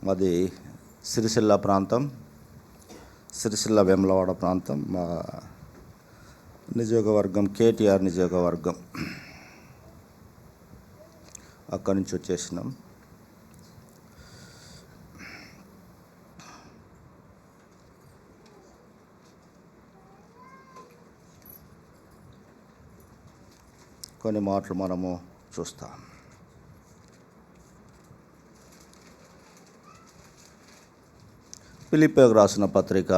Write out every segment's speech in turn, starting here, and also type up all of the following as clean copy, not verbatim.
మాది సిరిసిల్ల ప్రాంతం, సిరిసిల్ల వేములవాడ ప్రాంతం. మా నియోజకవర్గం కేటీఆర్ నియోజకవర్గం. అక్కడి నుంచి వచ్చేసినాం. కొన్ని మాటలు మనము చూస్తాం. ఫిలిప్పీలకు రాసిన పత్రిక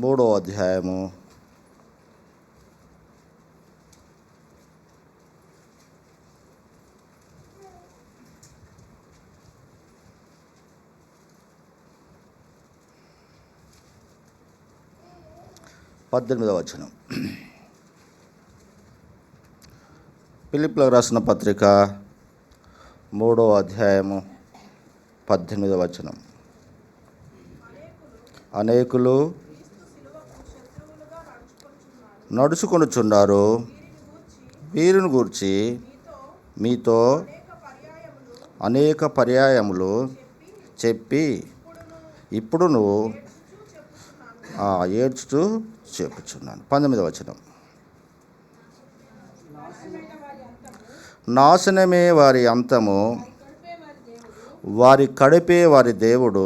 3వ అధ్యాయము 18వ వచనం. ఫిలిప్పీలకు రాసిన పత్రిక 3వ అధ్యాయము 18వ వచనం. అనేకులు నడుచుకొనుచున్నారు, వీరిని గూర్చి మీతో అనేక పర్యాయములు చెప్పి ఇప్పుడు నువ్వు ఏడ్చుతూ చెప్పుచున్నాను. 19వ వచనం. నాశనమే వారి అంతము, వారి కడిపే వారి దేవుడు,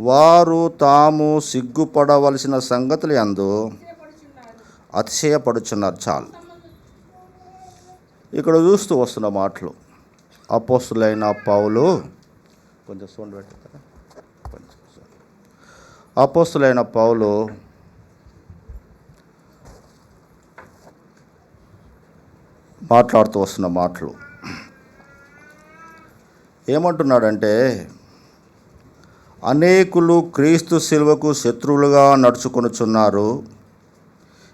వారు తాము సిగ్గుపడవలసిన సంగతులు యందు అతిశయపడుచున్నారు. చాలు. ఇక్కడ చూస్తూ వస్తున్న మాటలు అపోస్తులైన పౌలు, కొంచెం సౌండ్ పెడతారా? అపోస్తులైన పౌలు మాట్లాడుతూ వస్తున్న మాటలు ఏమంటున్నాడంటే, అనేకులు క్రీస్తు శిలువకు శత్రువులుగా నడుచుకొనుచున్నారు,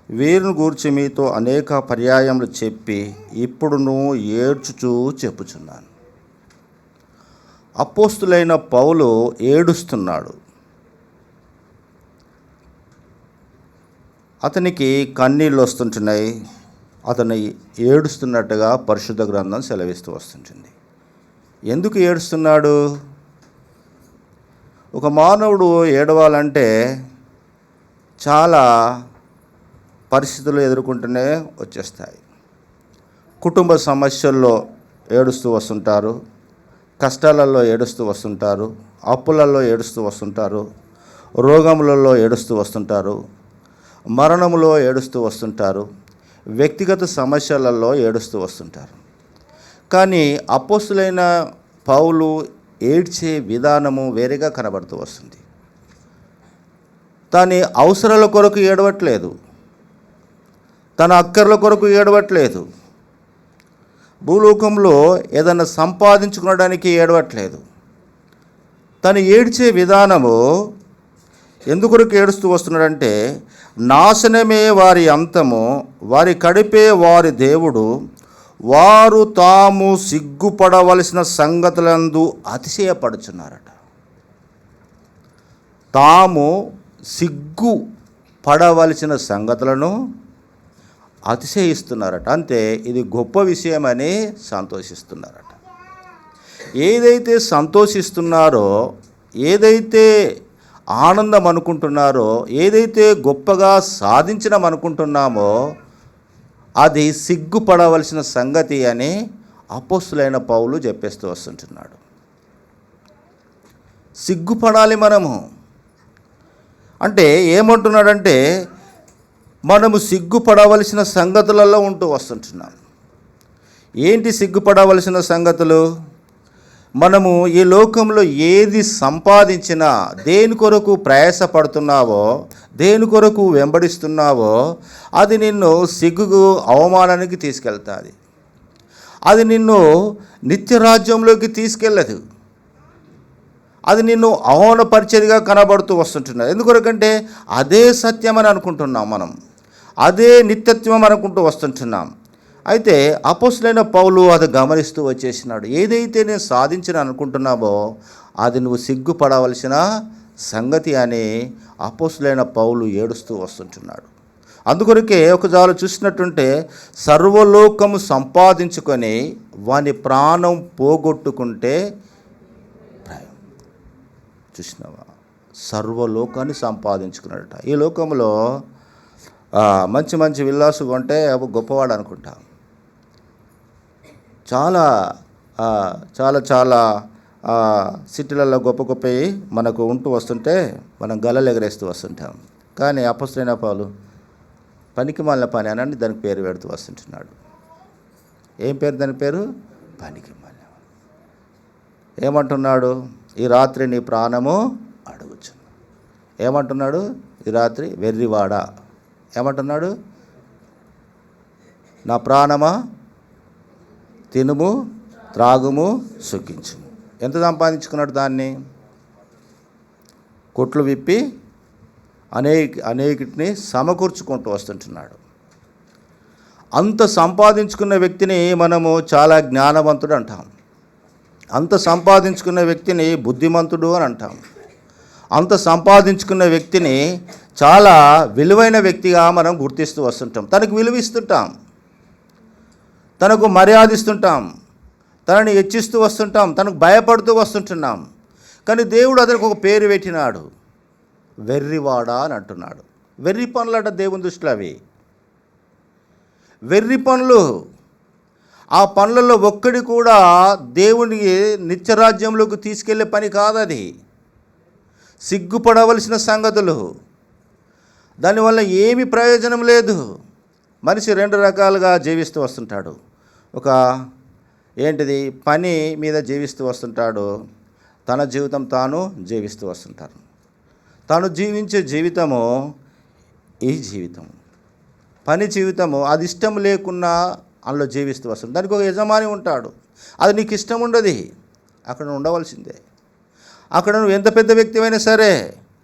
వీరిని గూర్చి మీతో అనేక పర్యాయములు చెప్పి ఇప్పుడును ఏడ్చుచూ చెప్పుచున్నాను. అపోస్తులైన పౌలు ఏడుస్తున్నాడు. అతనికి కన్నీళ్ళు వస్తుంటున్నాయి. అతను ఏడుస్తున్నట్టుగా పరిశుద్ధ గ్రంథం సెలవిస్తూ వస్తుంటుంది. ఎందుకు ఏడుస్తున్నాడు? ఒక మానవుడు ఏడవాలంటే చాలా పరిస్థితులు ఎదుర్కొంటూనే వచ్చేస్తాయి. కుటుంబ సమస్యల్లో ఏడుస్తూ వస్తుంటారు, కష్టాలలో ఏడుస్తూ వస్తుంటారు, అప్పులలో ఏడుస్తూ వస్తుంటారు, రోగములలో ఏడుస్తూ వస్తుంటారు, మరణములో ఏడుస్తూ వస్తుంటారు, వ్యక్తిగత సమస్యలలో ఏడుస్తూ వస్తుంటారు. కానీ అపోస్తులైన పౌలు ఏడ్చే విధానము వేరేగా కనబడుతూ వస్తుంది. తన అవసరాల కొరకు ఏడవట్లేదు, తన అక్కర్ల కొరకు ఏడవట్లేదు, భూలోకంలో ఏదైనా సంపాదించుకోవడానికి ఏడవట్లేదు. తను ఏడ్చే విధానము ఎందుకొరకు ఏడుస్తూ వస్తున్నాడంటే, నాశనమే వారి అంతము, వారి కడిపే వారి దేవుడు, వారు తాము సిగ్గుపడవలసిన సంగతులందు అతిశయపడుచున్నారట. తాము సిగ్గుపడవలసిన సంగతులను అతిశయిస్తున్నారట. అంటే ఇది గొప్ప విషయమని సంతోషిస్తున్నారట. ఏదైతే సంతోషిస్తున్నారో, ఏదైతే ఆనందం అనుకుంటున్నారో, ఏదైతే గొప్పగా సాధించడం అది సిగ్గుపడవలసిన సంగతి అని అపోస్తులైన పౌలు చెప్పేస్తూ వస్తుంటున్నాడు. సిగ్గుపడాలి మనము అంటే ఏమంటున్నాడంటే, మనము సిగ్గుపడవలసిన సంగతులలో ఉంటూ వస్తుంటున్నాం. ఏంటి సిగ్గుపడవలసిన సంగతులు? మనము ఈ లోకంలో ఏది సంపాదించినా, దేని కొరకు ప్రయాసపడుతున్నావో, దేని కొరకు వెంబడిస్తున్నావో అది నిన్ను సిగ్గుకు, అవమానానికి తీసుకెళ్తుంది. అది నిన్ను నిత్యరాజ్యంలోకి తీసుకెళ్ళదు. అది నిన్ను అవమానపరిచేదిగా కనబడుతూ వస్తుంటున్నది. ఎందుకొరకంటే అదే సత్యం అని అనుకుంటున్నాం మనం, అదే నిత్యత్వం అనుకుంటూ వస్తుంటున్నాం. అయితే అపోస్తులైన పౌలు అది గమనిస్తూ వచ్చేసినాడు. ఏదైతే నేను సాధించిన అనుకుంటున్నావో అది నువ్వు సిగ్గుపడవలసిన సంగతి అని అపోస్తులైన పౌలు ఏడుస్తూ వస్తుంటున్నాడు. అందుకొరకే ఒకసారి చూసినట్టుంటే సర్వలోకము సంపాదించుకొని వాని ప్రాణం పోగొట్టుకుంటే చూసినావా, సర్వలోకాన్ని సంపాదించుకున్నాడట. ఈ లోకంలో మంచి మంచి విల్లాసు కొంటే గొప్పవాడు అనుకుంటాం. చాలా చాలా చాలా సిటీలలో గొప్ప గొప్పవి మనకు ఉంటూ వస్తుంటే మనం గలలు ఎగరేస్తూ వస్తుంటాం. కానీ అపొస్తలుడైన పౌలు పనికి మాలిన పని అని దానికి పేరు పెడుతూ వస్తుంటున్నాడు. ఏం పేరు దాని పేరు? పనికి మాలిన. ఏమంటున్నాడు? ఈ రాత్రి నీ ప్రాణము అడుగుచు. ఏమంటున్నాడు? ఈ రాత్రి వెర్రివాడా ఏమంటున్నాడు? నా ప్రాణమా తినుము త్రాగుము సుఖించుము. ఎంత సంపాదించుకున్నాడు దాన్ని? కొట్లు విప్పి అనేకిటిని సమకూర్చుకుంటూ వస్తుంటున్నాడు. అంత సంపాదించుకున్న వ్యక్తిని మనము చాలా జ్ఞానవంతుడు అంటాం. అంత సంపాదించుకున్న వ్యక్తిని బుద్ధిమంతుడు అని అంటాం. అంత సంపాదించుకున్న వ్యక్తిని చాలా విలువైన వ్యక్తిగా మనం గుర్తిస్తూ వస్తుంటాం. తనకు విలువ ఇస్తుంటాం, తనకు మర్యాదిస్తుంటాం, తనని హెచ్చిస్తూ వస్తుంటాం, తనకు భయపడుతూ వస్తుంటున్నాం. కానీ దేవుడు అతనికి ఒక పేరు పెట్టినాడు, వెర్రివాడా అని అంటున్నాడు. వెర్రి పనులు అంట దేవుని దృష్టిలో అవి వెర్రి పనులు. ఆ పనులలో ఒక్కడి కూడా దేవునికి నిత్యరాజ్యంలోకి తీసుకెళ్లే పని కాదు. అది సిగ్గుపడవలసిన సంగతులు. దానివల్ల ఏమి ప్రయోజనం లేదు. మనిషి రెండు రకాలుగా జీవిస్తూ వస్తుంటాడు. ఒక ఏంటిది, పని మీద జీవిస్తూ వస్తుంటాడు. తన జీవితం తాను జీవిస్తూ వస్తుంటారు. తాను జీవించే జీవితము ఈ జీవితం, పని జీవితము. అది ఇష్టం లేకున్నా అందులో జీవిస్తూ వస్తుంది. దానికి ఒక యజమాని ఉంటాడు. అది నీకు ఇష్టం ఉండదు, అక్కడ ఉండవలసిందే. అక్కడ నువ్వు ఎంత పెద్ద వ్యక్తివైనా సరే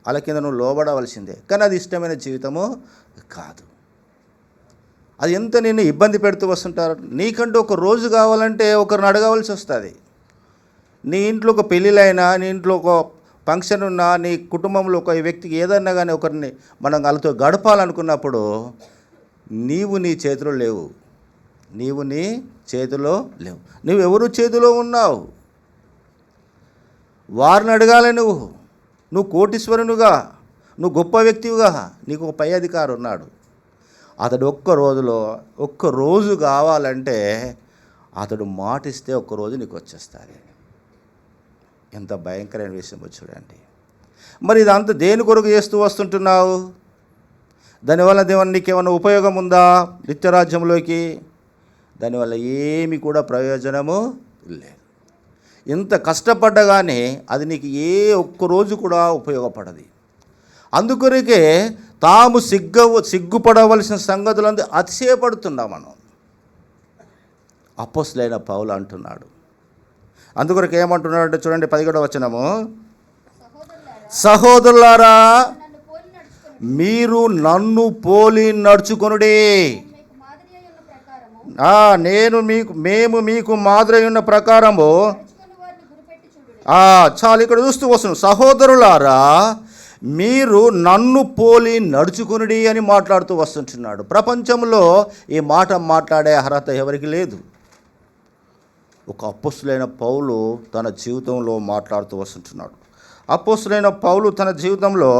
వాళ్ళ కింద నువ్వు లోబడవలసిందే. కానీ అది ఇష్టమైన జీవితము కాదు. అది ఎంత నిన్ను ఇబ్బంది పెడుతూ వస్తుంటారు. నీకంటూ ఒక రోజు కావాలంటే ఒకరిని అడగవలసి వస్తుంది. నీ ఇంట్లో ఒక పెళ్ళిళ్ళైనా, నీ ఇంట్లో ఒక ఫంక్షన్ ఉన్నా, నీ కుటుంబంలో ఒక వ్యక్తికి ఏదన్నా కానీ ఒకరిని మనం వాళ్ళతో గడపాలనుకున్నప్పుడు నీవు నీ చేతిలో లేవు. నీవు నీ చేతిలో లేవు. నువ్వు ఎవరు చేతిలో ఉన్నావు? వారిని అడగాలి. నువ్వు కోటీశ్వరునిగా, నువ్వు గొప్ప వ్యక్తివిగా, నీకు ఒక పై అధికారి ఉన్నాడు. అతడు ఒక్క రోజు కావాలంటే అతడు మాటిస్తే ఒక్కరోజు నీకు వచ్చేస్తుంది. ఎంత భయంకరమైన విషయం చూడండి. మరి ఇదంతా దేని కొరకు చేస్తూ వస్తుంటున్నావు? దానివల్ల దేవుని నీకేమైనా ఉపయోగం ఉందా నిత్యరాజ్యంలోకి? దానివల్ల ఏమి కూడా ప్రయోజనము లేదు. ఎంత కష్టపడ్డగానే అది నీకు ఒక్కరోజు కూడా ఉపయోగపడదు. అందుకొరకే తాము సిగ్గుపడవలసిన సంగతులందు అతిశయపడుతున్నాం మనం. అపొస్తలుడైన పౌలు అంటున్నాడు. అందుకొరకు ఏమంటున్నాడు అంటే చూడండి, 11వ వచనము, సహోదరులారా మీరు నన్ను పోలి నడుచుకొనుడి. మేము మీకు మాదిరి ఉన్న ప్రకారము. చాలు, ఇక్కడ చూస్తూ వస్తున్నాం. సహోదరులారా మీరు నన్ను పోలి నడుచుకునుడి అని మాట్లాడుతూ వస్తుంటున్నాడు. ప్రపంచంలో ఈ మాట మాట్లాడే అర్హత ఎవరికి లేదు. ఒక అపొస్తలుడైన పౌలు తన జీవితంలో మాట్లాడుతూ వస్తుంటున్నాడు. అపొస్తలుడైన పౌలు తన జీవితంలో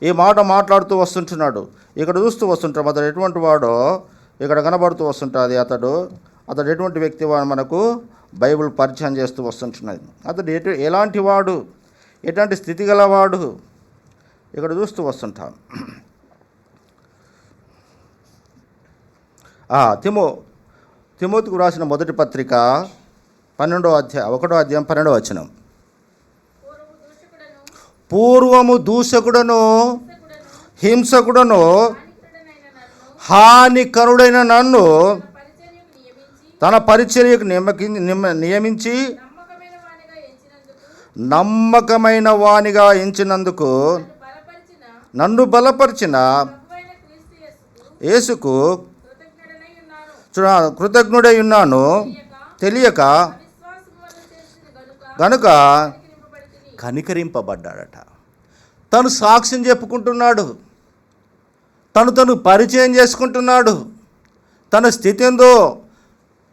ఈ మాట మాట్లాడుతూ వస్తుంటున్నాడు. ఇక్కడ చూస్తూ వస్తుంటాం. అతడు ఎటువంటి వాడో ఇక్కడ కనబడుతూ వస్తుంటుంది. అతడు ఎటువంటి వ్యక్తి మనకు బైబిల్ పరిచయం చేస్తూ వస్తుంటున్నది. అతడు ఎలాంటి వాడు, ఎలాంటి స్థితి గలవాడు ఇక్కడ చూస్తూ వస్తుంటాం. తిమోతికు రాసిన మొదటి పత్రిక 1వ అధ్యాయం 12వ వచనం. పూర్వము దూషకుడను హింసకుడను హానికరుడైన నన్ను తన పరిచర్యకు నియమించి నమ్మకమైన వానిగా ఎంచినందుకు నన్ను బలపరిచిన యేసుకు కృతజ్ఞుడై ఉన్నాను. తెలియక గనుక కనికరింపబడ్డాడట. తను సాక్ష్యం చెప్పుకుంటున్నాడు. తను పరిచయం చేసుకుంటున్నాడు. తన స్థితి ఏందో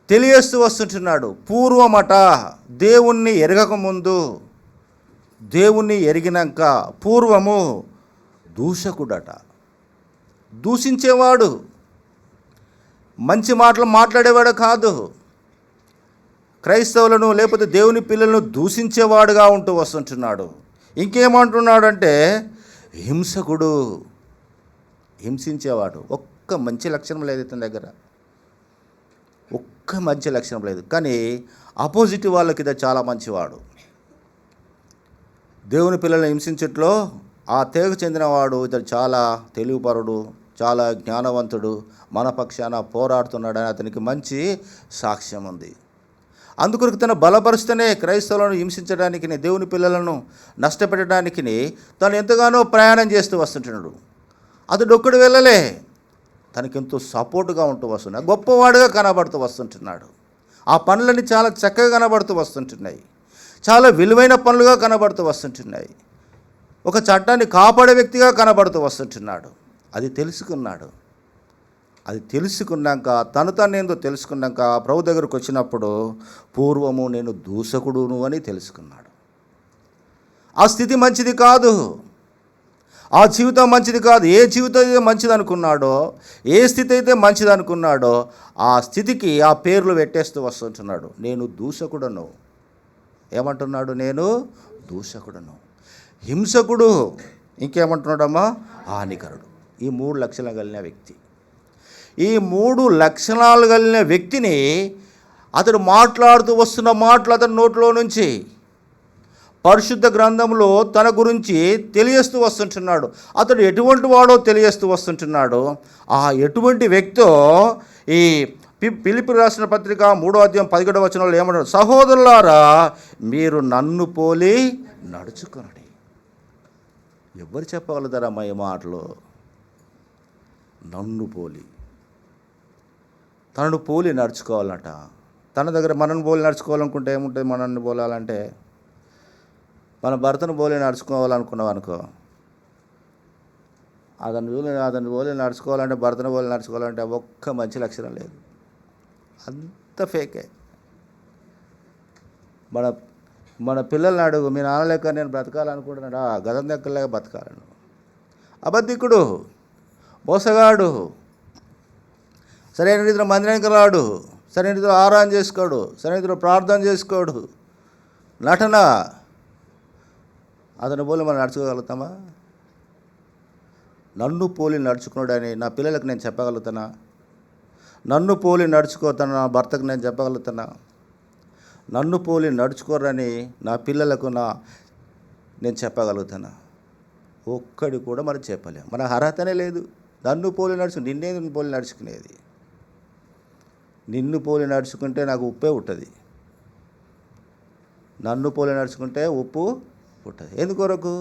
తెలియస్తూ వస్తుంటున్నాడు. పూర్వమట దేవుణ్ణి ఎరగకముందు, దేవుణ్ణి ఎరిగినాక పూర్వము దూషకుడట, దూషించేవాడు, మంచి మాటలు మాట్లాడేవాడు కాదు. క్రైస్తవులను లేకపోతే దేవుని పిల్లలను దూషించేవాడుగా ఉంటూ వస్తుంటున్నాడు. ఇంకేమంటున్నాడంటే హింసకుడు, హింసించేవాడు. ఒక్క మంచి లక్షణం లేదు ఇతని దగ్గర, ఒక్క మంచి లక్షణం లేదు. కానీ ఆపోజిట్ వాళ్ళకి ఇది చాలా మంచివాడు. దేవుని పిల్లల్ని హింసించట్లో ఆ తెగకు చెందినవాడు ఇతడు చాలా తెలివిపరుడు, చాలా జ్ఞానవంతుడు, మన పక్షాన పోరాడుతున్నాడని అతనికి మంచి సాక్ష్యం ఉంది. అందుకొరకు తను బలపరుస్తూనే క్రైస్తవులను హింసించడానికి, దేవుని పిల్లలను నష్టపెట్టడానికి తను ఎంతగానో ప్రయాణం చేస్తూ వస్తుంటున్నాడు. అతడు ఒక్కడు వెళ్ళలే, తనకెంతో సపోర్టుగా ఉంటూ వస్తున్నాడు, గొప్పవాడుగా కనబడుతూ వస్తుంటున్నాడు. ఆ పనులన్నీ చాలా చక్కగా కనబడుతూ వస్తుంటున్నాయి, చాలా విలువైన పనులుగా కనబడుతూ వస్తుంటున్నాయి. ఒక చట్టాన్ని కాపాడే వ్యక్తిగా కనబడుతూ వస్తుంటున్నాడు. అది తెలుసుకున్నాడు. అది తెలుసుకున్నాక తనేందో తెలుసుకున్నాక ప్రభు దగ్గరకు వచ్చినప్పుడు పూర్వము నేను దూషకుడును అని తెలుసుకున్నాడు. ఆ స్థితి మంచిది కాదు, ఆ జీవితం మంచిది కాదు. ఏ జీవితం అయితే మంచిది అనుకున్నాడో, ఏ స్థితి అయితే మంచిది అనుకున్నాడో ఆ స్థితికి ఆ పేర్లు పెట్టేస్తూ వస్తుంటున్నాడు. నేను దూషకుడను. ఏమంటున్నాడు? నేను దూషకుడను, హింసకుడు, ఇంకేమంటున్నాడమ్మా? హానికరుడు. ఈ 3 లక్షణాలు కలిగిన వ్యక్తి, ఈ 3 లక్షణాలు కలిగిన వ్యక్తిని అతడు మాట్లాడుతూ వస్తున్న మాటలు అతని నోట్లో నుంచి పరిశుద్ధ గ్రంథంలో తన గురించి తెలియస్తూ వస్తుంటున్నాడు. అతడు ఎటువంటి వాడో తెలియస్తూ వస్తుంటున్నాడు. ఆ ఎటువంటి వ్యక్తో ఈ ఫిలిప్పీ రాసిన పత్రిక 3వ అధ్యాయం 17వ వచనంలో ఏమంటాడు? సహోదరులారా, మీరు నన్ను పోలి నడుచుకొనండి. ఎవరు చెప్పగలుగుతారమ్మా ఈ మాటలు? నన్ను పోలి, తనను పోలి నడుచుకోవాలట. తన దగ్గర మనల్ని పోలి నడుచుకోవాలనుకుంటే ఏముంటుంది? మనల్ని పోలాలంటే మన భర్తను పోలి నడుచుకోవాలనుకున్నాం అనుకో, అతను పోలి నడుచుకోవాలంటే, భర్తను పోలి నడుచుకోవాలంటే ఒక్క మంచి లక్షణం లేదు, అంత ఫేకే. మన పిల్లల్ని అడుగు, మీ నాన్న లెక్క నేను బ్రతకాలనుకుంటున్నాడా? గదం లెక్కలేక బతకాలను. అబద్ధికుడు, మోసగాడు, సరైన రీతిలో మందిరానికి రాడు, సరైన రీతిలో ఆరాధన చేసుకోడు, సరైన రీతిలో ప్రార్థన చేసుకోడు, నటన. అతను పోలి మనం నడుచుకోగలుగుతామా? నన్ను పోలి నడుచుకున్నాడని నా పిల్లలకు నేను చెప్పగలుగుతానా? నన్ను పోలి నడుచుకోతాను నా భర్తకు నేను చెప్పగలుగుతానా? నన్ను పోలి నడుచుకోరని నా పిల్లలకు నేను చెప్పగలుగుతానా? ఒక్కడి కూడా మనం చెప్పలేము. మన అర్హతనే లేదు. నన్ను పోలి నిన్ను పోలి నడుచుకునేది. నిన్ను పోలి నడుచుకుంటే నాకు ఉప్పే ఉంటుంది, నన్ను పోలి నడుచుకుంటే ఉప్పు పుట్టదు. ఎందుకొరకు?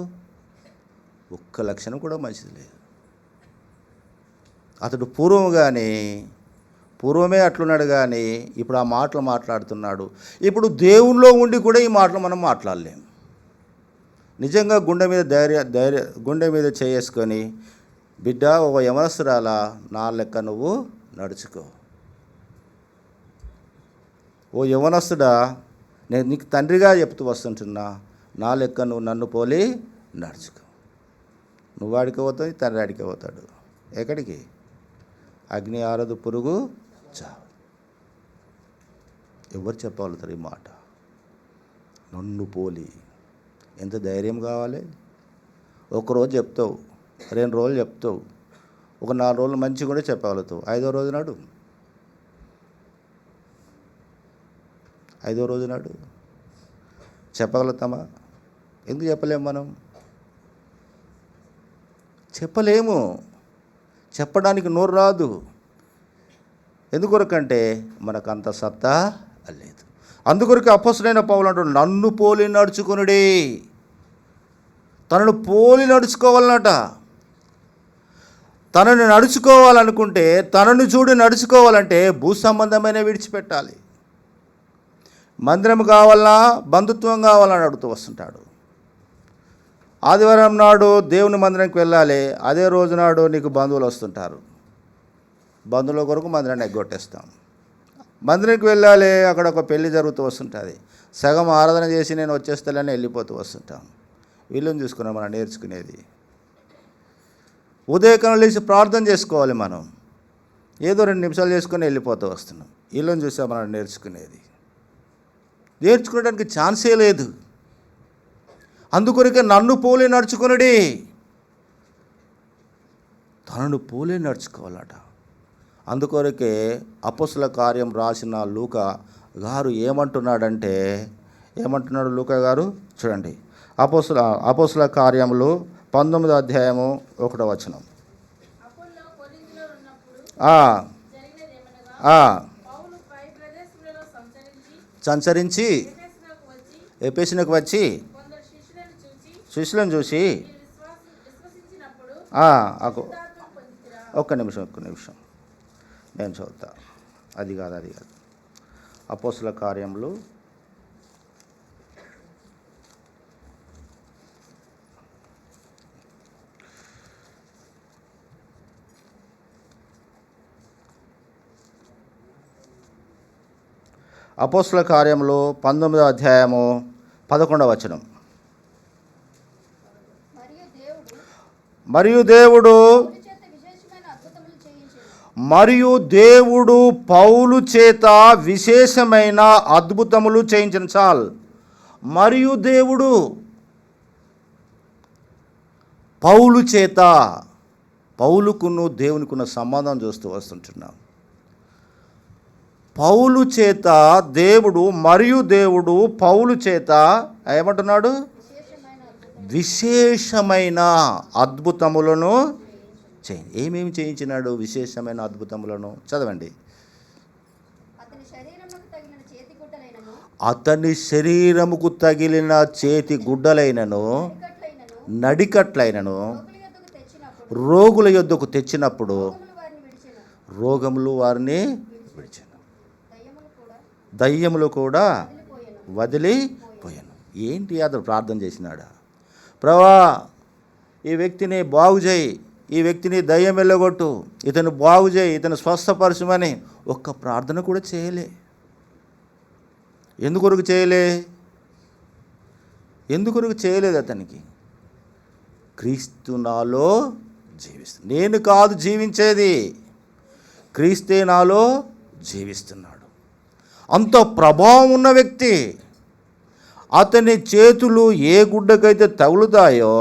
ఒక్క లక్షణం కూడా మంచిది లేదు. అతడు పూర్వమే అట్లున్నాడు, కానీ ఇప్పుడు ఆ మాటలు మాట్లాడుతున్నాడు. ఇప్పుడు దేవుల్లో ఉండి కూడా ఈ మాటలు మనం మాట్లాడలేము. నిజంగా గుండె మీద చేసుకొని, బిడ్డ, ఒక యవనస్తురాలా, నా లెక్క నువ్వు నడుచుకో. ఓ యవనస్తుడా, నేను నీకు తండ్రిగా చెప్తూ వస్తుంటున్నా, నా లెక్క నువ్వు నన్ను పోలి నడుచుకో. నువ్వు ఆడికి పోతావు, తండ్రి ఆడికి పోతాడు. ఎక్కడికి? అగ్ని ఆరదు, పురుగు చావు. ఎవరు చెప్పగలుగుతారు ఈ మాట? నన్ను పోలి. ఎంత ధైర్యం కావాలి? ఒకరోజు చెప్తావు, 2 రోజులు చెప్తావు, ఒక 4 రోజులు మంచిగా కూడా చెప్పగలుగుతావు. 5వ రోజు నాడు చెప్పగలుగుతామా? ఎందుకు చెప్పలేము? మనం చెప్పలేము, చెప్పడానికి నోరు రాదు. ఎందుకొరకంటే మనకు అంత సత్తా లేదు. అందుకొరకు అపొస్తలుడైన పౌలు అంటాడు, నన్ను పోలి నడుచుకొనుడి. తనను పోలి నడుచుకోవాలన్నట. తనను నడుచుకోవాలనుకుంటే, తనను చూడి నడుచుకోవాలంటే భూ సంబంధమైన విడిచిపెట్టాలి. మందిరం కావాలన్నా, బంధుత్వం కావాలని అడుగుతూ వస్తుంటాడు. ఆదివారం నాడు దేవుని మందిరానికి వెళ్ళాలి, అదే రోజు నాడు నీకు బంధువులు వస్తుంటారు. బంధువుల కొరకు మందిరాన్ని ఎగ్గొట్టేస్తాం. మందిరానికి వెళ్ళాలి, అక్కడ ఒక పెళ్లి జరుగుతూ వస్తుంటుంది, సగం ఆరాధన చేసి నేను వచ్చేస్తానని వెళ్ళిపోతూ వస్తుంటాం. వీళ్ళని చూసుకున్నాం మనం నేర్చుకునేది. ఉదయకాలం లేచి ప్రార్థన చేసుకోవాలి, మనం ఏదో 2 నిమిషాలు చేసుకొని వెళ్ళిపోతూ వస్తున్నాం. వీళ్ళని చూసాం మనం నేర్చుకునేది. నేర్చుకోవడానికి ఛాన్సే లేదు. అందుకొరకే నన్ను పోలే నడుచుకునడి, తనను పోలే నడుచుకోవాలట. అందుకొరకే అపోస్తల కార్యం రాసిన లూకా గారు ఏమంటున్నాడు లూకా గారు చూడండి. అపోస్తల కార్యములు 19వ అధ్యాయము 1వ వచనం. సంచరించి ఎఫెసునకు వచ్చి శిష్యులను చూసి ఒక్క నిమిషం నేను చదువుతా. అది కాదు. అపోస్తల కార్యములు అపోస్తల కార్యములు 19వ అధ్యాయము 11వ వచనం. మరియు దేవుడు పౌలు చేత విశేషమైన అద్భుతములు చేయించిన. చాలు. మరియు దేవుడు పౌలు చేత, పౌలుకును దేవునికున్న సంబంధం చూస్తూ వస్తుంటున్నాం. పౌలు చేత దేవుడు, మరియు దేవుడు పౌలు చేత ఏమంటున్నాడు? విశేషమైన అద్భుతములను ఏమేమి చేయించినాడు? విశేషమైన అద్భుతములను చదవండి. అతని శరీరముకు తగిలిన చేతి గుడ్డలైనను నడికట్లైనను రోగుల యొద్దకు తెచ్చినప్పుడు రోగములు వారిని విడిచెను, దయ్యములు కూడా వదిలిపోయాను. ఏంటి? అతను ప్రార్థన చేసినాడా? ప్రభువా, ఈ వ్యక్తిని బాగు చేయి, ఈ వ్యక్తిని దయ్యం వెళ్ళగొట్టు, ఇతను బాగు చేయి, ఇతను స్వస్థపరచమని ఒక్క ప్రార్థన కూడా చేయలే. ఎందుకొరకు చేయలేదు? అతనికి క్రీస్తు నాలో జీవిస్తుంది. నేను కాదు జీవించేది, క్రీస్తే నాలో జీవిస్తున్నాడు. అంత ప్రభావం ఉన్న వ్యక్తి. అతని చేతులు ఏ గుడ్డకైతే తగులుతాయో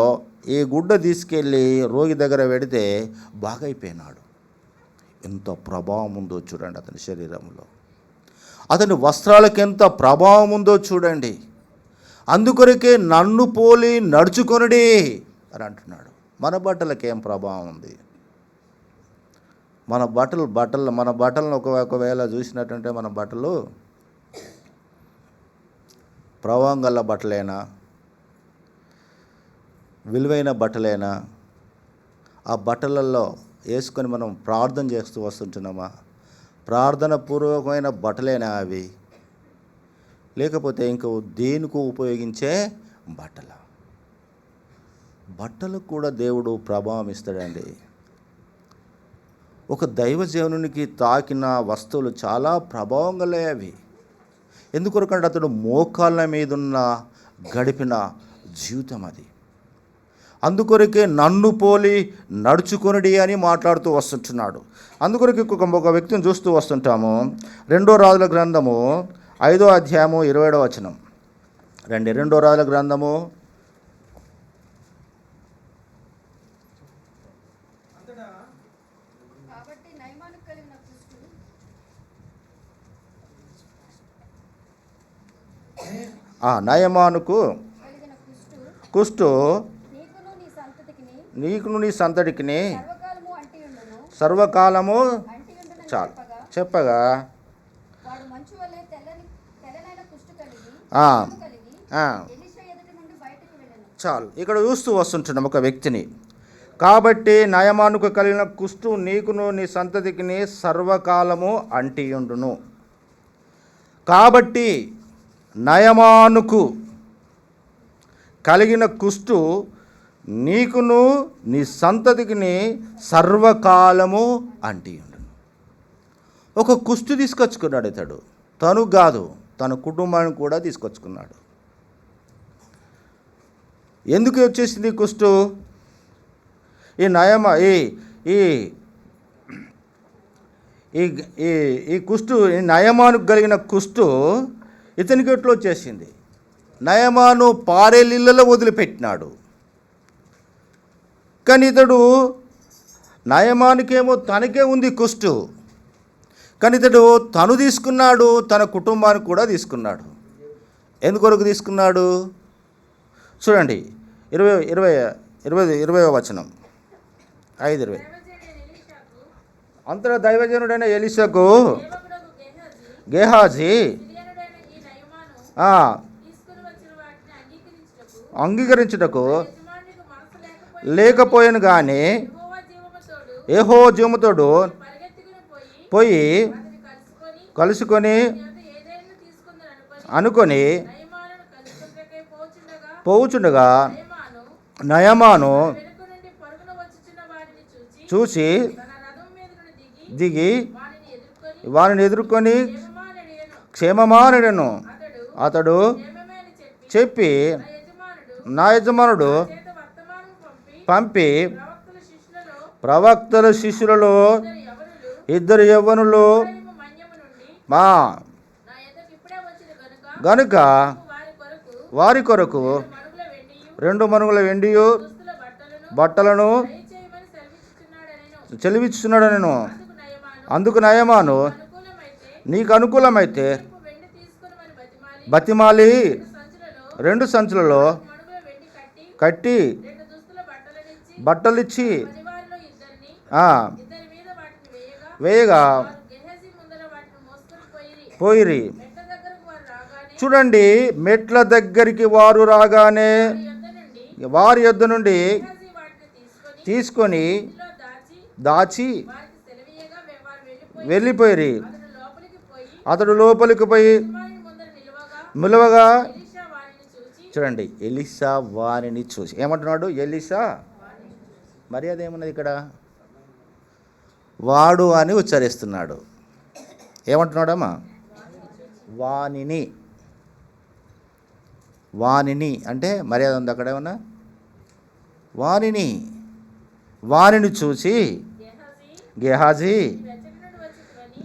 ఈ గుడ్డ తీసుకెళ్ళి రోగి దగ్గర పెడితే బాగైపోయినాడు. ఎంత ప్రభావం ఉందో చూడండి అతని శరీరంలో. అతని వస్త్రాలకు ఎంత ప్రభావం ఉందో చూడండి. అందుకొరకే నన్ను పోలి నడుచుకొనుడి అని అంటున్నాడు. మన బట్టలకి ఏం ప్రభావం ఉంది? మన బట్టలను ఒకవేళ చూసినట్టుంటే మన బట్టలు ప్రభావం గల బట్టలేనా, విలువైన బట్టలేనా? ఆ బట్టలలో వేసుకొని మనం ప్రార్థన చేస్తూ వస్తుంటున్నామా? ప్రార్థన పూర్వకమైన బట్టలేనా అవి? లేకపోతే ఇంకో దేనికి ఉపయోగించే బట్టలకు కూడా దేవుడు ప్రభావం ఇస్తాడండి. ఒక దైవజనునికి తాకిన వస్తువులు చాలా ప్రభావం గలవి అవి. ఎందుకొరకంటే అతడు మోకాళ్ళ మీదున్న గడిపిన జీవితం అది. అందుకొరకే నన్ను పోలి నడుచుకొనుడి అని మాట్లాడుతూ వస్తుంటున్నాడు. అందుకొరకు ఒక వ్యక్తిని చూస్తూ వస్తుంటాము. 2 రాజుల గ్రంథము 5వ అధ్యాయము 20వ వచనం. 2 రాజుల గ్రంథము నయమానుకు కుష్టు నీకును నీ సంతతికిని సర్వకాలము చాలు చెప్పగా చాలు. ఇక్కడ చూస్తూ వస్తుంటున్నాం ఒక వ్యక్తిని. కాబట్టి నయమానుకు కలిగిన కుష్టు నీకును నీ సంతతికిని సర్వకాలము అంటియుండును. కాబట్టి నయమానుకు కలిగిన కుష్టు నీకును నీ సంతతికిని సర్వకాలము అంటియుండును. ఒక కుష్టు తీసుకొచ్చుకున్నాడు ఇతడు. తను కాదు, తన కుటుంబాన్ని కూడా తీసుకొచ్చుకున్నాడు. ఎందుకు వచ్చేసింది కుష్టు? ఈ నయమ ఈ ఈ కుష్టు, ఈ నయమానుకు కలిగిన కుష్టు ఇతనికి ఎట్లా వచ్చేసింది? నయమాను పారేలిళ్ళలో వదిలిపెట్టినాడు. కానీ ఇతడు, నయమానికేమో తనకే ఉంది కుష్టు, కానీ ఇతడు తను తీసుకున్నాడు, తన కుటుంబానికి కూడా తీసుకున్నాడు. ఎందుకొరకు తీసుకున్నాడు? చూడండి, 20వ వచనం, 5:20. అంతటా దైవజనుడైన ఎలీషాకు గేహాజీ అంగీకరించుటకు లేకపోయాను కానీ యెహోవా జీవముతోడు పోయి కలుసుకొని అనుకొని పోవుచుండగా నయమాను చూసి దిగి వారిని ఎదుర్కొని క్షేమమానడను. అతడు చెప్పి నా యజమానుడు పంపి ప్రవక్తల శిష్యులలో 2 యవ్వనులు మా గనుక వారి కొరకు 2 మనుగుల వెండియు బట్టలను చెలివిస్తున్నాడనెను. అందుకు నయమాను, నీకు అనుకూలమైతే బతిమాలి 2 సంచులలో కట్టి బట్టలిచ్చి వేయగా పోయిరి. చూడండి, మెట్ల దగ్గరికి వారు రాగానే వారి యొద్ద నుండి తీసుకొని దాచి వెళ్ళిపోయిరి. అతడు లోపలికి పోయి నిలువగా, చూడండి, ఎలీషా వారిని చూసి ఏమంటున్నాడు? ఎలీషా, మర్యాద ఏమున్నది ఇక్కడ? వాడు అని ఉచ్చరిస్తున్నాడు. ఏమంటున్నాడమ్మా? వానిని అంటే మర్యాద ఉంది అక్కడ ఏమన్నా? వానిని చూసి గేహాజీ,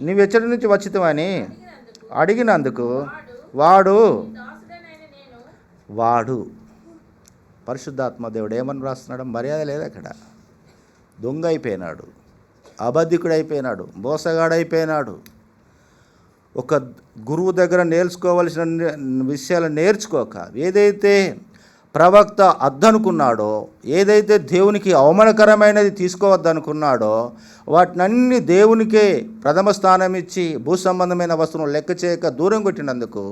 నీవెచ్చడి నుంచి వచ్చితవని అడిగినందుకు వాడు పరిశుద్ధాత్మ దేవుడు ఏమని రాస్తున్నాడు? మర్యాద లేదు అక్కడ. దొంగ అయిపోయినాడు, అబద్ధికుడైపోయినాడు, మోసగాడైపోయినాడు. ఒక గురువు దగ్గర నేర్చుకోవలసిన విషయాలు నేర్చుకోక, ఏదైతే ప్రవక్త అద్దనుకున్నాడో, ఏదైతే దేవునికి అవమానకరమైనది తీసుకోవద్దనుకున్నాడో వాటినన్నీ దేవునికే ప్రథమ స్థానం ఇచ్చి భూ సంబంధమైన వస్తువులను లెక్క చేయక దూరం కొట్టినందుకు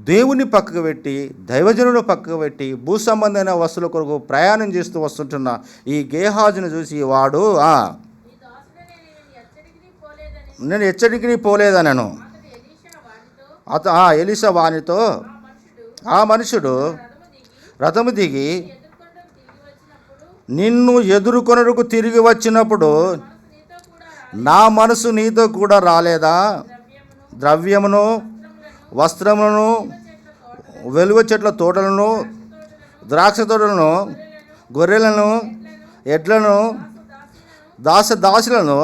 దేవుని పక్కకు పెట్టి, దైవజనుడు పక్కకు పెట్టి, భూ సంబంధమైన వస్తువుల కొరకు ప్రయాణం చేస్తూ వస్తుంటున్న ఈ గేహాజును చూసి వాడు, నేను హెచ్చరికని పోలేదనను. ఎలీషా వానితో, ఆ మనుషుడు రథము దిగి నిన్ను ఎదుర్కొనకు తిరిగి వచ్చినప్పుడు నా మనసు నీతో కూడా రాలేదా? ద్రవ్యమును, వస్త్రములను, వెలువ చెట్ల తోటలను, ద్రాక్ష తోటలను, గొర్రెలను, ఎడ్లను, దాసులను.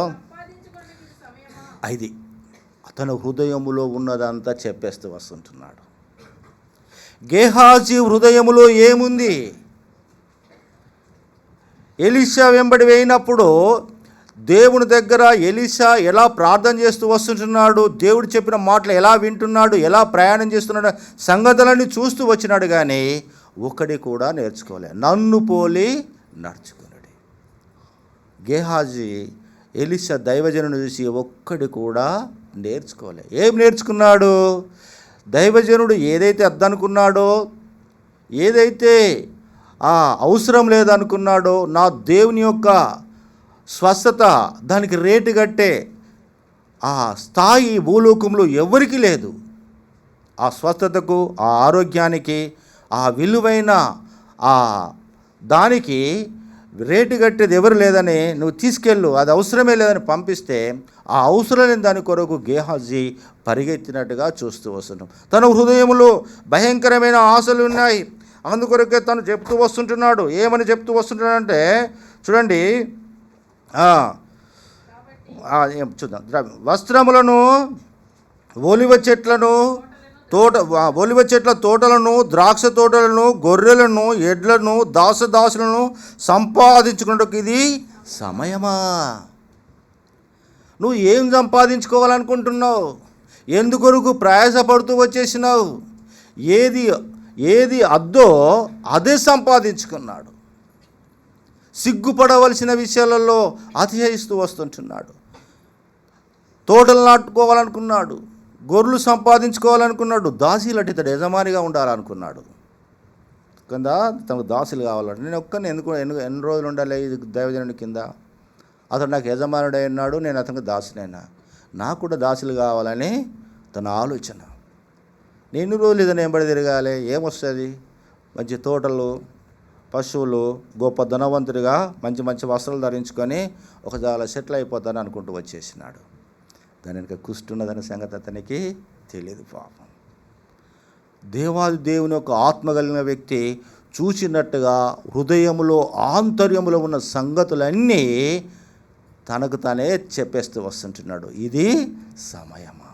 ఇది అతను హృదయములో ఉన్నదంతా చెప్పేస్తూ వస్తుంటున్నాడు. గేహాజీ హృదయములో ఏముంది? ఎలీషా వెంబడి వేయినప్పుడు దేవుని దగ్గర ఎలీషా ఎలా ప్రార్థన చేస్తూ వస్తుంటున్నాడు, దేవుడు చెప్పిన మాటలు ఎలా వింటున్నాడు, ఎలా ప్రయాణం చేస్తున్నాడు, సంగతులన్నీ చూస్తూ వచ్చినాడు. కానీ ఒకటి కూడా నేర్చుకోలే. నన్ను పోలి నడుచుకున్నాడు. గేహాజీ ఎలీషా దైవజనుని చూసి ఒక్కడి కూడా నేర్చుకోలే. ఏం నేర్చుకున్నాడు? దైవజనుడు ఏదైతే అద్దనుకున్నాడో, ఏదైతే అవసరం లేదనుకున్నాడో, నా దేవుని యొక్క స్వస్థత దానికి రేటు కట్టే ఆ స్థాయి భూలోకంలో ఎవరికి లేదు. ఆ స్వస్థతకు, ఆ ఆరోగ్యానికి, ఆ విలువైన ఆ దానికి రేటు కట్టేది ఎవరు లేదని నువ్వు తీసుకెళ్ళు, అది అవసరమే లేదని పంపిస్తే ఆ అవసరం లేని దాని కొరకు గేహాజీ పరిగెత్తినట్టుగా చూస్తూ వస్తున్నాం. తన హృదయంలో భయంకరమైన ఆశలు ఉన్నాయి. అందుకొరకే తను చెప్తూ వస్తుంటున్నాడు. ఏమని చెప్తూ వస్తుంటున్నాడంటే చూడండి, చూద్దాం. వస్త్రములను, ఒలివ చెట్ల తోటలను, ద్రాక్ష తోటలను, గొర్రెలను, ఎడ్లను, దాసదాసులను సంపాదించుకున్నట్టుకు ఇది సమయమా? నువ్వు ఏం సంపాదించుకోవాలనుకుంటున్నావు? ఎందుకొరకు ప్రయాసపడుతూ వచ్చేసినావు? ఏది అద్దో అదే సంపాదించుకున్నాడు. సిగ్గుపడవలసిన విషయాలలో అతిశయిస్తూ వస్తుంటున్నాడు. తోటలు నాటుకోవాలనుకున్నాడు, గొర్రెలు సంపాదించుకోవాలనుకున్నాడు, దాసీలటి ఇతడు యజమానిగా ఉండాలనుకున్నాడు. కింద తనకు దాసులు కావాలంటే నేను ఒక్కరిని ఎన్ని రోజులు ఉండాలి ఇది దైవజనుని కింద? అతడు నాకు యజమానుడై ఉన్నాడు, నేను అతనికి దాసునైనా, నాకు కూడా దాసులు కావాలని తన ఆలోచన. నేను ఎన్ని రోజులు ఇదని ఎంబడి తిరగాలి? ఏమొస్తుంది? మంచి తోటలు, పశువులు, గొప్ప ధనవంతుడిగా మంచి మంచి వస్త్రాలు ధరించుకొని ఒక చాలా సెటిల్ అయిపోతాను అనుకుంటూ వచ్చేసినాడు. దాని వెనుక కుష్టున్నదనే సంగతి అతనికి తెలియదు. పాపం దేవాది దేవుని యొక్క ఆత్మ కలిగిన వ్యక్తి చూసినట్టుగా హృదయములో ఆంతర్యములో ఉన్న సంగతులన్నీ తనకు తానే చెప్పేస్తూ వస్తుంటున్నాడు. ఇది సమయమా?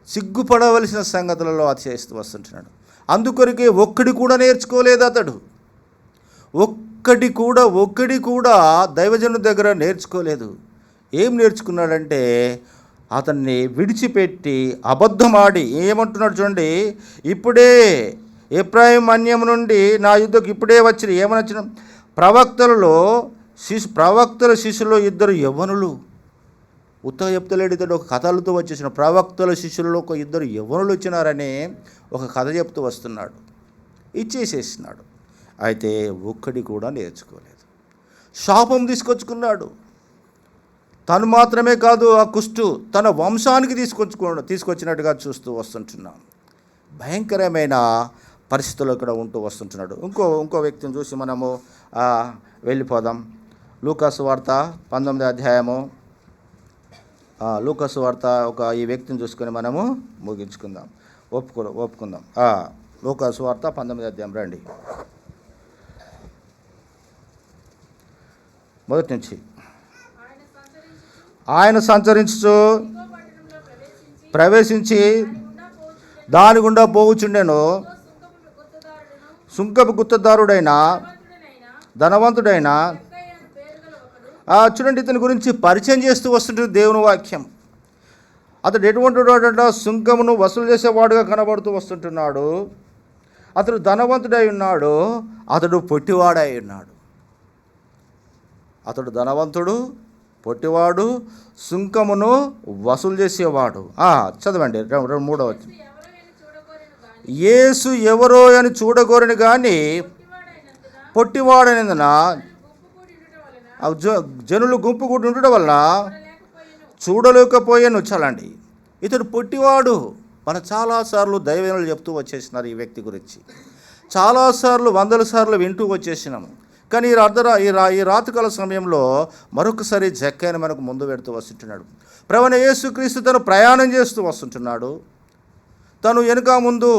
సిగ్గుపడవలసిన సంగతులలో అతిశయిస్తూ వస్తుంటున్నాడు. అందుకొరకే ఒక్కడి కూడా నేర్చుకోలేదు అతడు. ఒక్కడి కూడా దైవజనుడి దగ్గర నేర్చుకోలేదు. ఏం నేర్చుకున్నాడంటే అతన్ని విడిచిపెట్టి అబద్ధమాడి ఏమంటున్నాడు చూడండి, ఇప్పుడే ఎఫ్రాయిం మన్యం నుండి నా యుద్ధకు ఇప్పుడే వచ్చిన ఏమనొచ్చిన ప్రవక్తల శిష్యులో ఇద్దరు యవ్వనులు. ఉత్తగా చెప్తలేడు ఇతడు, ఒక కథలతో వచ్చేసిన ప్రవక్తల శిష్యులలో ఒక ఇద్దరు యవ్వనులు వచ్చినారని ఒక కథ చెప్తూ వస్తున్నాడు. ఇచ్చేసేసినాడు. అయితే ఒక్కడి కూడా నేర్చుకోలేదు. శాపం తీసుకొచ్చుకున్నాడు. తను మాత్రమే కాదు, ఆ కుష్టు తన వంశానికి తీసుకొచ్చినట్టుగా చూస్తూ వస్తుంటున్నాం. భయంకరమైన పరిస్థితుల్లో ఇక్కడ ఉంటూ వస్తుంటున్నాడు. ఇంకో వ్యక్తిని చూసి మనము వెళ్ళిపోదాం. లూకాసు వార్త 19వ అధ్యాయము. లూకాసు వార్త ఈ వ్యక్తిని చూసుకొని మనము ముగించుకుందాం, ఒప్పుకుందాం. లూకాసు వార్త 19వ అధ్యాయం రండి, మొదటి నుంచి. ఆయన సంచరించు ప్రవేశించి దాని గుండా పోవుచుండెను. సుంకపు గుత్తదారుడైన ధనవంతుడైన చూడండి, ఇతని గురించి పరిచయం చేస్తూ వస్తుంటుంది దేవుని వాక్యం. అతడు ఎటువంటి వాడంట? సుంకమును వసూలు చేసేవాడుగా కనబడుతూ వస్తుంటున్నాడు. అతడు ధనవంతుడై ఉన్నాడు, అతడు పొట్టివాడై ఉన్నాడు. అతడు ధనవంతుడు, పొట్టివాడు, సుంకమును వసూలు చేసేవాడు. చదవండి 3వ వచనం. యేసు ఎవరో అని చూడగోరని కానీ పొట్టివాడైనందున జనులు గుంపు కూడి ఉండడం వలన చూడలేకపోయాను. చాలండి, ఇతడు పొట్టివాడు. మనం చాలాసార్లు దైవజనులు చెప్తూ వచ్చేసినారు ఈ వ్యక్తి గురించి. చాలాసార్లు 100 సార్లు వింటూ వచ్చేసినాము. కానీ ఈ రాత్రికాల సమయంలో మరొకసారి జక్కయ్యను మనకు ముందు పెడుతూ వస్తుంటున్నాడు. ప్రభువైన యేసుక్రీస్తు తను ప్రయాణం చేస్తూ వస్తుంటున్నాడు. తను వెనుక ముందు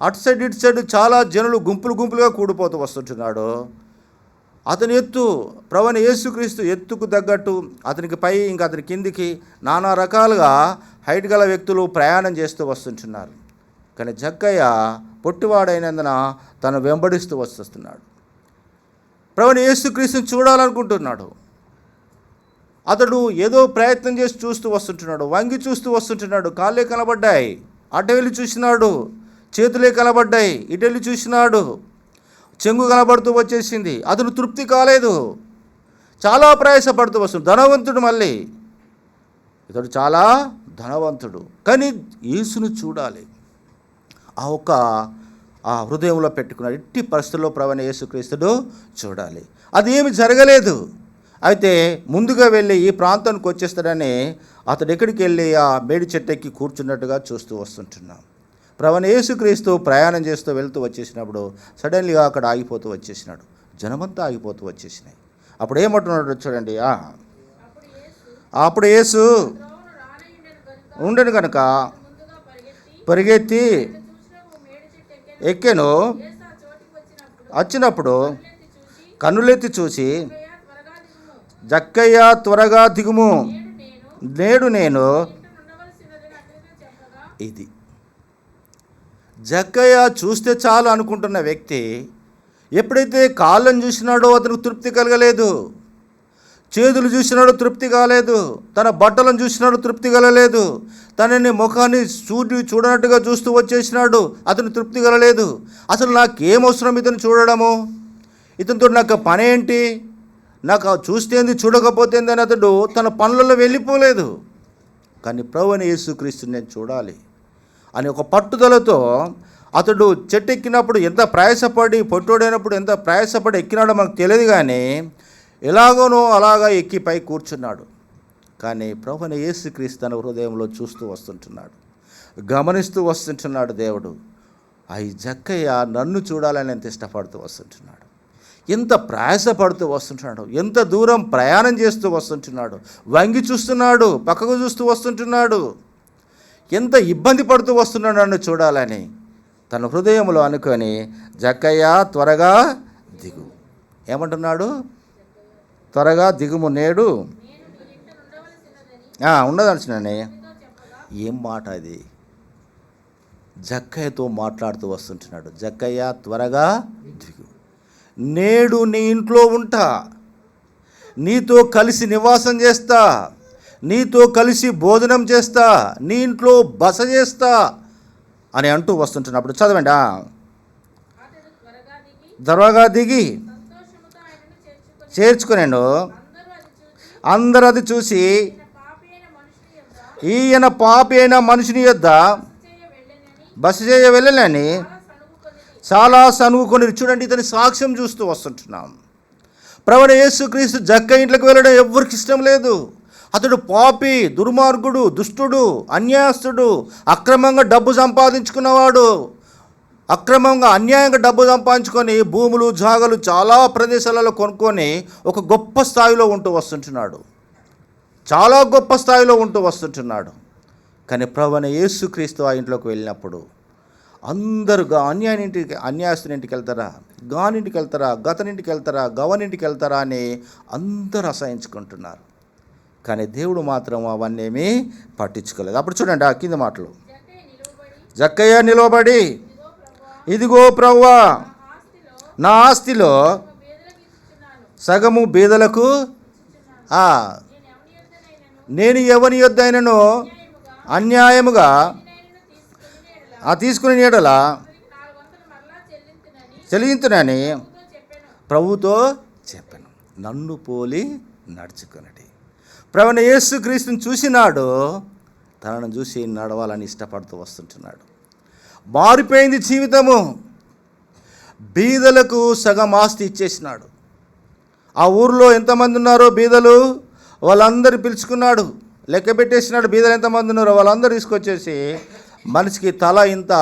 అటు సైడ్ ఇటు సైడ్ చాలా జనులు గుంపులుగా కూడిపోతూ వస్తుంటున్నాడు. అతని ప్రభువైన యేసుక్రీస్తు ఎత్తుకు తగ్గట్టు అతనికి పై ఇంకా అతని కిందికి నానా రకాలుగా హైట్ గల వ్యక్తులు ప్రయాణం చేస్తూ వస్తుంటున్నారు. కానీ జక్కయ్య పొట్టివాడైనందున తను వెంబడిస్తూ వస్తున్నాడు. ప్రభువైన యేసుక్రీస్తుని చూడాలనుకుంటున్నాడు. అతడు ఏదో ప్రయత్నం చేసి చూస్తూ వస్తుంటున్నాడు, వంగి చూస్తూ వస్తుంటున్నాడు. కాళ్ళే కనబడ్డాయి, అటు వెళ్ళి చూసినాడు. చేతులే కనబడ్డాయి, ఇటు వెళ్ళి చూసినాడు. చెంగు కనబడుతూ వచ్చేసింది. అతను తృప్తి కాలేదు, చాలా ప్రయాసపడుతూ వస్తుంది. ధనవంతుడు, మళ్ళీ ఇతడు చాలా ధనవంతుడు, కానీ యేసును చూడాలి. ఆ హృదయంలో పెట్టుకున్నాడు. ఇట్టి పరిస్థితుల్లో ప్రభువైన యేసుక్రీస్తుడు చూడాలి. అది ఏమి జరగలేదు. అయితే ముందుగా వెళ్ళి ఈ ప్రాంతానికి వచ్చేస్తాడని అతడు ఎక్కడికి వెళ్ళి ఆ మేడి చెట్టెక్కి కూర్చున్నట్టుగా చూస్తూ వస్తుంటున్నాం. ప్రభువైన యేసుక్రీస్తు ప్రయాణం చేస్తూ వెళ్తూ వచ్చేసినప్పుడు సడన్లీగా అక్కడ ఆగిపోతూ వచ్చేసినాడు. జనమంతా ఆగిపోతూ వచ్చేసినాయి. అప్పుడు ఏమంటున్నాడు చూడండి. అప్పుడు యేసు ఉండను కనుక పరిగెత్తి ఎక్కెను. వచ్చినప్పుడు కన్నులెత్తి చూసి, జక్కయ్య త్వరగా దిగుము, నేడు నేను. ఇది జక్కయ్య చూస్తే చాలు అనుకుంటున్న వ్యక్తి ఎప్పుడైతే కాళ్ళను చూసినాడో అతనికి తృప్తి కలగలేదు, చేతులు చూసినాడో తృప్తి కాలేదు, తన బట్టలను చూసినాడో తృప్తి కలగలేదు, తనని ముఖాన్ని చూడనట్టుగా చూస్తూ వచ్చేసినాడు, అతను తృప్తి కలలేదు. అసలు నాకేమవసరం ఇతను చూడడము, ఇతనితో నాకు పని ఏంటి, నాకు చూస్తేంది చూడకపోతేంది అని అతడు తన పనులలో వెళ్ళిపోలేదు. కానీ ప్రభువైన యేసుక్రీస్తుని నేను చూడాలి అని ఒక పట్టుదలతో అతడు చెట్టు ఎక్కినప్పుడు ఎంత ప్రయాసపడి, పొట్టోడైనప్పుడు ఎంత ప్రయాసపడి ఎక్కినాడో మనకు తెలియదు, కానీ ఎలాగోనో అలాగా ఎక్కి పై కూర్చున్నాడు. కానీ ప్రభువైన యేసుక్రీస్తు తన హృదయంలో చూస్తూ వస్తుంటున్నాడు, గమనిస్తూ వస్తుంటున్నాడు. దేవుడు ఈ జక్కయ్య నన్ను చూడాలని ఎంత ఇష్టపడుతూ వస్తుంటున్నాడు, ఎంత ప్రయాసపడుతూ వస్తుంటున్నాడు, ఎంత దూరం ప్రయాణం చేస్తూ వస్తుంటున్నాడు, వంగి చూస్తున్నాడు, పక్కకు చూస్తూ వస్తుంటున్నాడు, ఎంత ఇబ్బంది పడుతూ వస్తున్నాడు నన్ను చూడాలని తన హృదయంలో అనుకొని, జక్కయ్య త్వరగా దిగు. ఏమంటున్నాడు? త్వరగా దిగుము, నేడు ఉండదలసినని. ఏం మాట అది? జక్కయ్యతో మాట్లాడుతూ వస్తుంటున్నాడు. జక్కయ్య త్వరగా దిగు, నేడు నీ ఇంట్లో ఉంటా, నీతో కలిసి నివాసం చేస్తా, నీతో కలిసి భోజనం చేస్తా, నీ ఇంట్లో బస చేస్తా అని అంటూ వస్తుంటున్నప్పుడు చదవండి. త్వరగా దిగి చేర్చుకునేను. అందరూ అది చూసి, ఈయన పాపి అయిన మనుషుని యొద్ద బస చేయ వెళ్ళనని చాలా సనుగుకొని. చూడండి, ఇతని సాక్ష్యం చూస్తూ వస్తుంటున్నాం. ప్రభువైన యేసుక్రీస్తు జక్కయ్య ఇంట్లోకి వెళ్ళడం ఎవరికి ఇష్టం లేదు. అతడు పాపి, దుర్మార్గుడు, దుష్టుడు, అన్యాయస్తుడు, అక్రమంగా డబ్బు సంపాదించుకున్నవాడు, అక్రమంగా అన్యాయంగా డబ్బు సంపాదించుకొని భూములు జాగలు చాలా ప్రదేశాలలో కొనుక్కొని ఒక గొప్ప స్థాయిలో ఉంటూ వస్తుంటున్నాడు, చాలా గొప్ప స్థాయిలో ఉంటూ వస్తుంటున్నాడు. కానీ ప్రభువైన యేసుక్రీస్తు ఆ ఇంట్లోకి వెళ్ళినప్పుడు అందరూ అన్యాయస్తుని ఇంటికి వెళ్తారా, గానింటికి వెళ్తారా, గతనింటికి వెళ్తారా, గవనింటికి వెళ్తారా అని అందరూ అసహించుకుంటున్నారు. కానీ దేవుడు మాత్రం అవన్నీ పట్టించుకోలేదు. అప్పుడు చూడండి ఆ కింద మాటలు. జక్కయ్య నిలబడి, ఇదిగో ప్రభువా, నా ఆస్తిలో సగము బీదలకు, నేను ఎవని యొద్దైనను అన్యాయముగా తీసుకుని నీడల చెల్లించునని ప్రభుతో చెప్పాను. నన్ను పోలి నడుచుకున్నది. ప్రభువైన యేసుక్రీస్తుని చూసినాడు, తనను చూసి నడవాలని ఇష్టపడుతూ వస్తుంటున్నాడు. మారిపోయింది జీవితము. బీదలకు సగం ఆస్తి ఇచ్చేసినాడు. ఆ ఊరిలో ఎంతమంది ఉన్నారో బీదలు, వాళ్ళందరూ పిలుచుకున్నాడు, లెక్క పెట్టేసినాడు. బీదలు ఎంతమంది ఉన్నారో వాళ్ళందరూ తీసుకొచ్చేసి మనిషికి తల ఇంత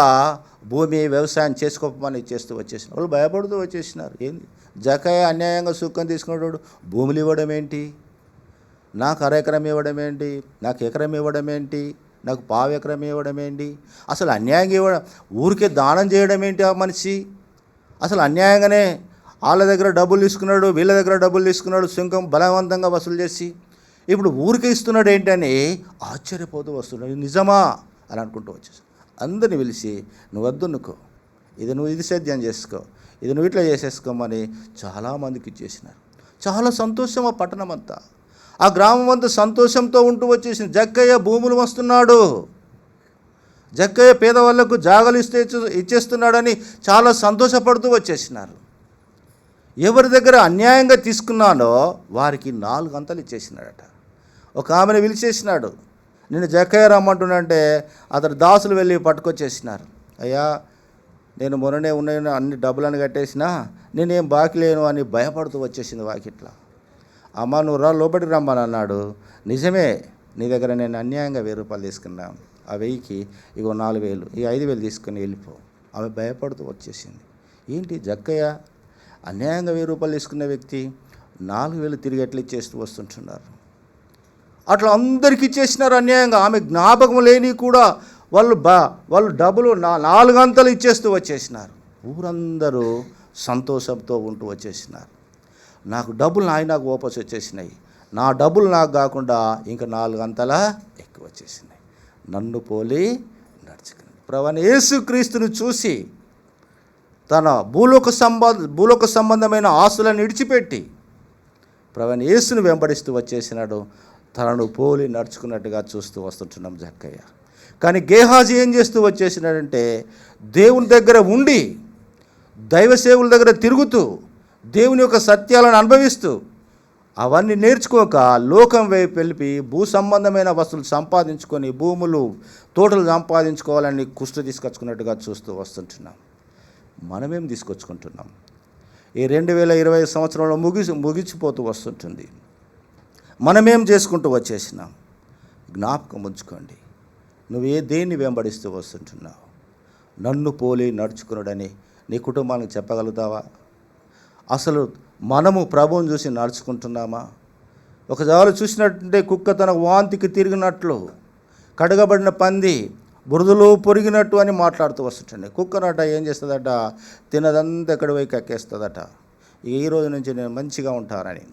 భూమి వ్యవసాయం చేసుకోమని చేస్తూ వచ్చేసినారు. వాళ్ళు భయపడుతూ వచ్చేసినారు. ఏంది జక్కయ్య అన్యాయంగా సుఖం తీసుకున్నాడు, భూములు ఇవ్వడం ఏంటి, నాకు ఎకరం ఇవ్వడం ఏంటి, నాకు ఎకరం ఇవ్వడం ఏంటి, నాకు పావు ఎకరం ఇవ్వడం ఏంటి, అసలు అన్యాయంగా ఇవ్వడం, ఊరికే దానం చేయడం ఏంటి ఆ మనిషి, అసలు అన్యాయంగానే వాళ్ళ దగ్గర డబ్బులు తీసుకున్నాడు, వీళ్ళ దగ్గర డబ్బులు తీసుకున్నాడు, సుంకం బలవంతంగా వసూలు చేసి ఇప్పుడు ఊరికే ఇస్తున్నాడు ఏంటని ఆశ్చర్యపోతూ వస్తున్నాడు. నిజమా అని అనుకుంటూ వచ్చేసి అందరిని పిలిచి, నువ్వు వద్దునుకో, ఇది సేద్యం చేసుకో, ఇది నువ్వు ఇట్లా చేసేసుకోమని చాలామందికి ఇచ్చేసినారు. చాలా సంతోషం ఆ పట్టణం అంతా, ఆ గ్రామం అంతా సంతోషంతో ఉంటూ వచ్చేసింది. జక్కయ్య భూములు వస్తున్నాడు, జక్కయ్య పేదవాళ్లకు జాగలు ఇచ్చేస్తున్నాడని చాలా సంతోషపడుతూ వచ్చేసినారు. ఎవరి దగ్గర అన్యాయంగా తీసుకున్నానో వారికి 4 అంతలు ఇచ్చేసినాడట. ఒక ఆమెను పిలిచేసినాడు, నేను జక్కయ్య రమ్మంటున్నంటే అతడు దాసులు వెళ్ళి పట్టుకొచ్చేసినారు. అయ్యా, నేను మొన్ననే ఉన్న అన్ని డబ్బులను కట్టేసినా నేనేం బాకీ లేను అని భయపడుతూ వచ్చేసింది వాకిట్లా. అమ్మ నువ్వు లోపలికి రమ్మని అన్నాడు. నిజమే, నీ దగ్గర నేను అన్యాయంగా 1000 రూపాయలు తీసుకున్నా, ఆ 1000కి ఇగో 4000, ఈ 5000 తీసుకొని వెళ్ళిపో. ఆమె భయపడుతూ వచ్చేసింది. ఏంటి జక్కయ్య అన్యాయంగా 1000 రూపాయలు తీసుకున్న వ్యక్తి 4000 తిరిగి ఎట్లా ఇచ్చేస్తూ వస్తుంటున్నారు. అట్లా అందరికీ ఇచ్చేసినారు అన్యాయంగా. ఆమె జ్ఞాపకం లేని కూడా వాళ్ళు డబ్బులు 4 అంతలు ఇచ్చేస్తూ వచ్చేసినారు. ఊరందరూ సంతోషంతో ఉంటూ వచ్చేసినారు. నాకు డబ్బులు నాకు వాపసు వచ్చేసినాయి, నా డబ్బులు నాకు కాకుండా ఇంకా 4 అంతలా ఎక్కువ వచ్చేసినాయి. నన్ను పోలి నడుచుకుని ప్రభువైన యేసుక్రీస్తును చూసి తన భూలోక సంబంధమైన ఆస్తులను విడిచిపెట్టి ప్రభువైన యేసును వెంబడిస్తూ వచ్చేసినాడు. తనను పోలి నడుచుకున్నట్టుగా చూస్తూ వస్తుంటున్నాం జక్కయ్య. కానీ గేహాజీ ఏం చేస్తూ వచ్చేసినాడంటే, దేవుని దగ్గర ఉండి దైవ సేవల దగ్గర తిరుగుతూ దేవుని యొక్క సత్యాలను అనుభవిస్తూ అవన్నీ నేర్చుకోక లోకం వైపు వెళ్ళి భూ సంబంధమైన వస్తువులు సంపాదించుకొని భూములు తోటలు సంపాదించుకోవాలని కుష్టి తీసుకొచ్చుకున్నట్టుగా చూస్తూ వస్తుంటున్నాం. మనమేం తీసుకొచ్చుకుంటున్నాం? ఈ 2020 సంవత్సరంలో ముగిసిపోతూ వస్తుంటుంది. మనమేం చేసుకుంటూ వచ్చేసినాం? జ్ఞాపకం ఉంచుకోండి, నువ్వు దేన్ని వెంబడిస్తూ వస్తుంటున్నావు? నన్ను పోలి నడుచుకున్నాడని నీ కుటుంబానికి చెప్పగలుగుతావా? అసలు మనము ప్రభువుని చూసి నడుచుకుంటున్నామా? ఒకసారి చూసినట్టుంటే కుక్క తన వాంతికి తిరిగినట్లు, కడగబడిన పంది బురదలో పొరిగినట్టు అని మాట్లాడుతూ వస్తుంటండి. కుక్కనట ఏం చేస్తుందట, తినదంతా ఎక్కడి పోయి కక్కేస్తుందట. ఈ రోజు నుంచి నేను మంచిగా ఉంటానని.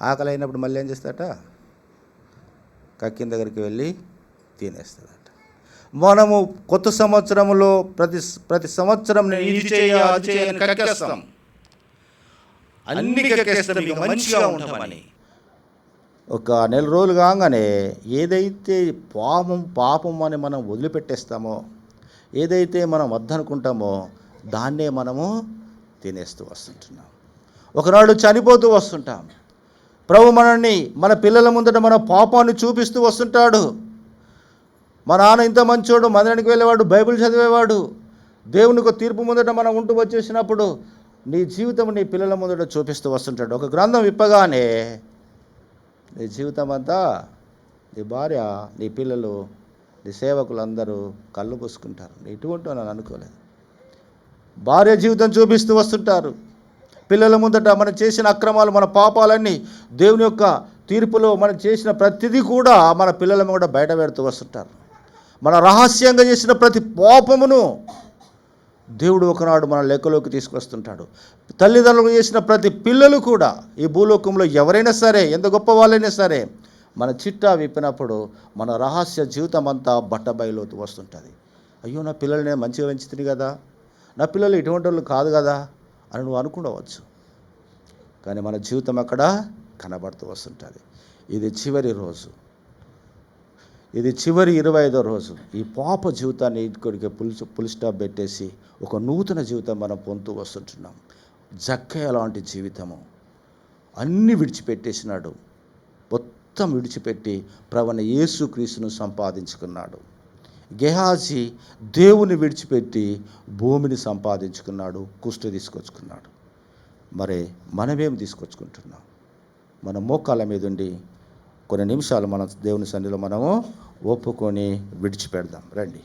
ఆకలి అయినప్పుడు మళ్ళీ ఏం చేస్తాడట, కక్కిన దగ్గరికి వెళ్ళి తినేస్తుందట. మనము కొత్త సంవత్సరంలో ప్రతి సంవత్సరం నేను ఇది చేయని కక్కేస్తాం, అన్ని కక్కేస్తాం, ఇక మంచిగా ఉంటామని. ఒక నెల రోజులు కాగానే ఏదైతే పాపం అని మనం వదిలిపెట్టేస్తామో, ఏదైతే మనం వద్దనుకుంటామో దాన్నే మనము తినేస్తూ వస్తుంటున్నాం. ఒకనాడు చనిపోతూ వస్తుంటాం. ప్రభు మనల్ని మన పిల్లల ముందట మన పాపాన్ని చూపిస్తూ వస్తుంటాడు. మా నాన్న ఇంత మంచోడు, మందిరానికి వెళ్ళేవాడు, బైబిల్ చదివేవాడు, దేవునికి తీర్పు ముందట మనం ఉంటూ వచ్చేసినప్పుడు నీ జీవితం నీ పిల్లల ముందట చూపిస్తూ వస్తుంటాడు. ఒక గ్రంథం విప్పగానే నీ జీవితం అంతా, నీ భార్య, నీ పిల్లలు, నీ సేవకులు అందరూ కళ్ళు పూసుకుంటారు. ఇటువంటి నన్ను అనుకోలేదు. భార్య జీవితం చూపిస్తూ వస్తుంటారు. పిల్లల ముందట మనం చేసిన అక్రమాలు, మన పాపాలన్నీ దేవుని యొక్క తీర్పులో మనం చేసిన ప్రతిదీ కూడా మన పిల్లల కూడా బయట పెడుతూ వస్తుంటారు. మన రహస్యంగా చేసిన ప్రతి పాపమును దేవుడు ఒకనాడు మన లెక్కలోకి తీసుకొస్తుంటాడు. తల్లిదండ్రులు చేసిన ప్రతి పిల్లలు కూడా ఈ భూలోకంలో ఎవరైనా సరే, ఎంత గొప్ప వాళ్ళైనా సరే, మన చిట్టా విప్పినప్పుడు మన రహస్య జీవితం అంతా బట్టబయలుతూ వస్తుంటుంది. అయ్యో, నా పిల్లలు నేను మంచిగా పెంచుతుంది కదా, నా పిల్లలు ఇటువంటి వాళ్ళు కాదు కదా అని నువ్వు అనుకోవచ్చు. కానీ మన జీవితం అక్కడ కనబడుతూ వస్తుంటుంది. ఇది చివరి రోజు, ఇది చివరి 25వ రోజు. ఈ పాప జీవితాన్ని ఇక్కడికి పులి స్టాప్ పెట్టేసి ఒక నూతన జీవితం మనం పొందుతూ వస్తుంటున్నాం. జక్కయ్య లాంటి జీవితము అన్నీ విడిచిపెట్టేసినాడు. మొత్తం విడిచిపెట్టి ప్రభువైన యేసుక్రీస్తును సంపాదించుకున్నాడు. గేహాజీ దేవుని విడిచిపెట్టి భూమిని సంపాదించుకున్నాడు, కుష్టి తీసుకొచ్చుకున్నాడు. మరి మనమేం తీసుకొచ్చుకుంటున్నాం? మన మోకాళ్ళ మీద ఉండి కొన్ని నిమిషాలు మన దేవుని సన్నిధిలో మనము ఒప్పుకొని విడిచిపెడదాం. రండి.